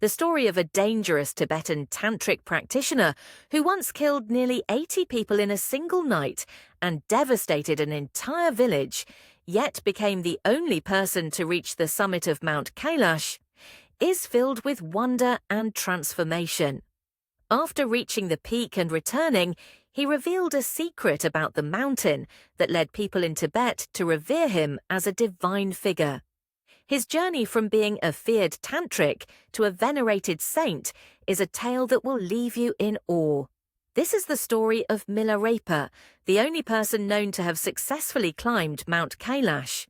the story of a dangerous Tibetan tantric practitioner who once killed nearly 80 people in a single night and devastated an entire village, yet became the only person to reach the summit of Mount Kailash, is filled with wonder and transformation. After reaching the peak and returning, he revealed a secret about the mountain that led people in Tibet to revere him as a divine figure. His journey from being a feared tantric to a venerated saint is a tale that will leave you in awe. This is the story of Milarepa, the only person known to have successfully climbed Mount Kailash.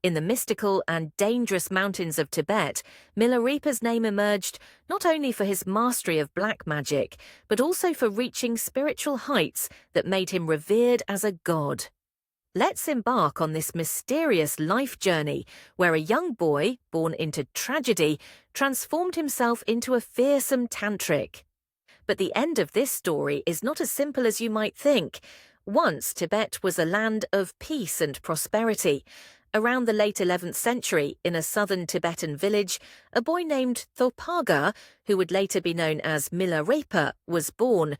In the mystical and dangerous mountains of Tibet, Milarepa's name emerged not only for his mastery of black magic, but also for reaching spiritual heights that made him revered as a god. Let's embark on this mysterious life journey where a young boy, born into tragedy, transformed himself into a fearsome tantric. But the end of this story is not as simple as you might think. Once Tibet was a land of peace and prosperity. Around the late 11th century, in a southern Tibetan village, a boy named Thopaga, who would later be known as Milarepa, was born.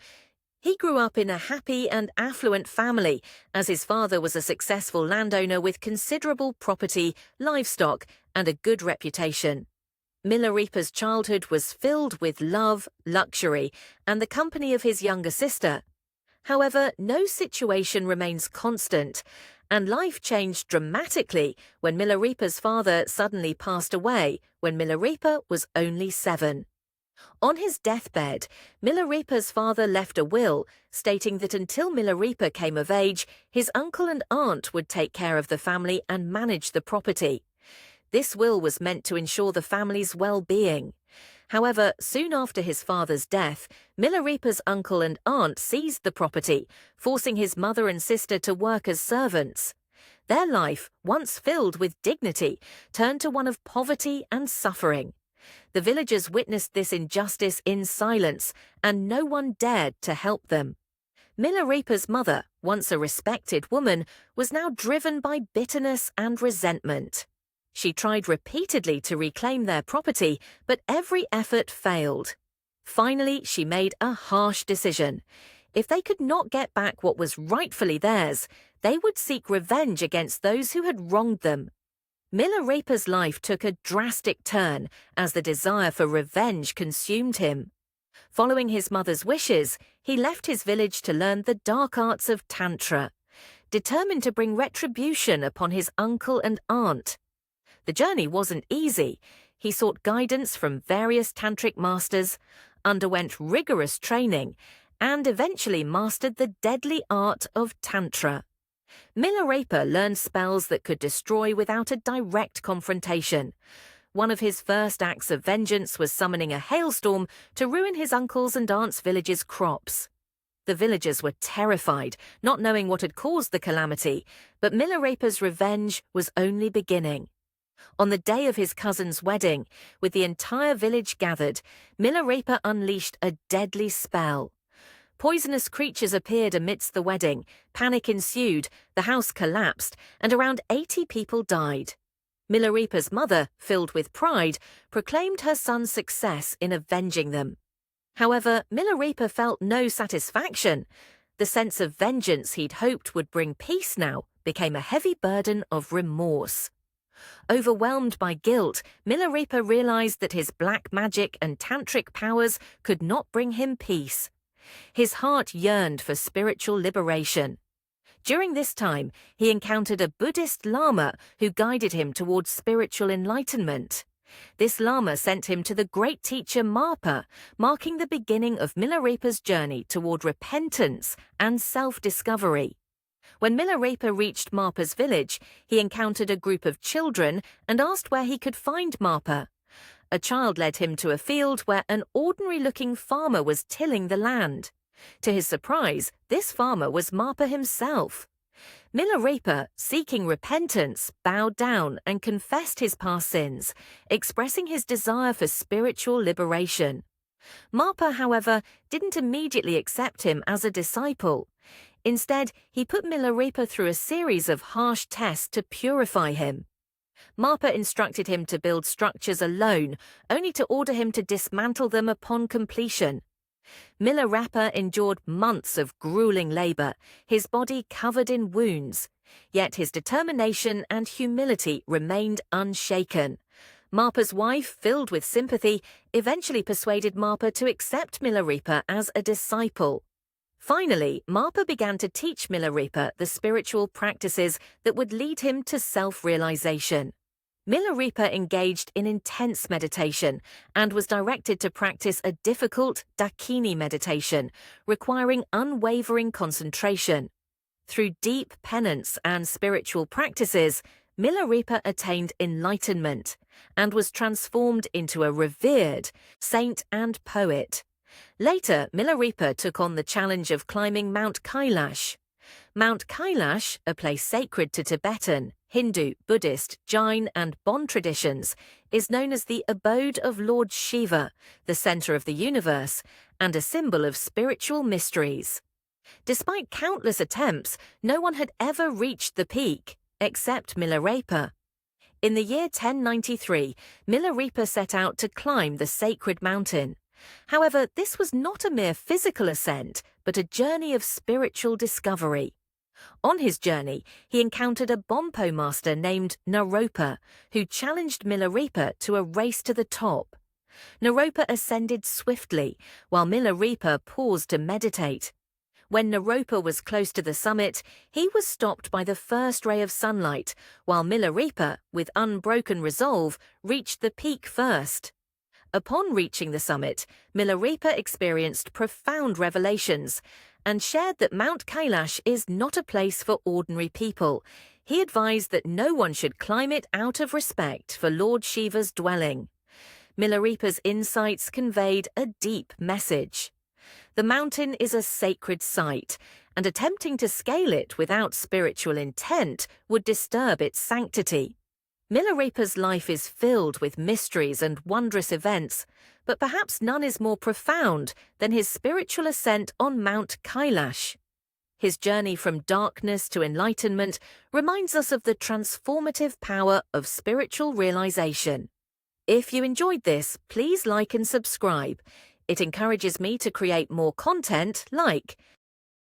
He grew up in a happy and affluent family, as his father was a successful landowner with considerable property, livestock, and a good reputation. Milarepa's childhood was filled with love, luxury, and the company of his younger sister. However, no situation remains constant, and life changed dramatically when Milarepa's father suddenly passed away when Milarepa was only 7. On his deathbed, Milarepa's father left a will stating that until Milarepa came of age, his uncle and aunt would take care of the family and manage the property. This will was meant to ensure the family's well-being. However, soon after his father's death, Milarepa's uncle and aunt seized the property, forcing his mother and sister to work as servants. Their life, once filled with dignity, turned to one of poverty and suffering. The villagers witnessed this injustice in silence, and no one dared to help them. Milarepa's mother, once a respected woman, was now driven by bitterness and resentment. She tried repeatedly to reclaim their property, but every effort failed. Finally, she made a harsh decision. If they could not get back what was rightfully theirs, they would seek revenge against those who had wronged them. Milarepa's life took a drastic turn as the desire for revenge consumed him. Following his mother's wishes, he left his village to learn the dark arts of Tantra, determined to bring retribution upon his uncle and aunt. The journey wasn't easy. He sought guidance from various tantric masters, underwent rigorous training, and eventually mastered the deadly art of Tantra. Milarepa learned spells that could destroy without a direct confrontation. One of his first acts of vengeance was summoning a hailstorm to ruin his uncle's and aunt's village's crops. The villagers were terrified, not knowing what had caused the calamity, but Milarepa's revenge was only beginning. On the day of his cousin's wedding, with the entire village gathered, Milarepa unleashed a deadly spell. Poisonous creatures appeared amidst the wedding, panic ensued, the house collapsed, and around 80 people died. Milarepa's mother, filled with pride, proclaimed her son's success in avenging them. However, Milarepa felt no satisfaction. The sense of vengeance he'd hoped would bring peace now became a heavy burden of remorse. Overwhelmed by guilt, Milarepa realized that his black magic and tantric powers could not bring him peace. His heart yearned for spiritual liberation. During this time, he encountered a Buddhist Lama who guided him towards spiritual enlightenment. This Lama sent him to the great teacher Marpa, marking the beginning of Milarepa's journey toward repentance and self-discovery. When Milarepa reached Marpa's village, he encountered a group of children and asked where he could find Marpa. A child led him to a field where an ordinary-looking farmer was tilling the land. To his surprise, this farmer was Marpa himself. Milarepa, seeking repentance, bowed down and confessed his past sins, expressing his desire for spiritual liberation. Marpa, however, didn't immediately accept him as a disciple. Instead, he put Milarepa through a series of harsh tests to purify him. Marpa instructed him to build structures alone, only to order him to dismantle them upon completion. Milarepa endured months of grueling labor, his body covered in wounds. Yet his determination and humility remained unshaken. Marpa's wife, filled with sympathy, eventually persuaded Marpa to accept Milarepa as a disciple. Finally, Marpa began to teach Milarepa the spiritual practices that would lead him to self-realization. Milarepa engaged in intense meditation and was directed to practice a difficult Dakini meditation, requiring unwavering concentration. Through deep penance and spiritual practices, Milarepa attained enlightenment and was transformed into a revered saint and poet. Later, Milarepa took on the challenge of climbing Mount Kailash. Mount Kailash, a place sacred to Tibetan, Hindu, Buddhist, Jain and Bon traditions, is known as the abode of Lord Shiva, the center of the universe, and a symbol of spiritual mysteries. Despite countless attempts, no one had ever reached the peak, except Milarepa. In the year 1093, Milarepa set out to climb the sacred mountain. However, this was not a mere physical ascent, but a journey of spiritual discovery. On his journey, he encountered a Bonpo master named Naropa, who challenged Milarepa to a race to the top. Naropa ascended swiftly, while Milarepa paused to meditate. When Naropa was close to the summit, he was stopped by the first ray of sunlight, while Milarepa, with unbroken resolve, reached the peak first. Upon reaching the summit, Milarepa experienced profound revelations and shared that Mount Kailash is not a place for ordinary people. He advised that no one should climb it out of respect for Lord Shiva's dwelling. Milarepa's insights conveyed a deep message. The mountain is a sacred site, and attempting to scale it without spiritual intent would disturb its sanctity. Milarepa's life is filled with mysteries and wondrous events, but perhaps none is more profound than his spiritual ascent on Mount Kailash. His journey from darkness to enlightenment reminds us of the transformative power of spiritual realization. If you enjoyed this, please like and subscribe. It encourages me to create more content like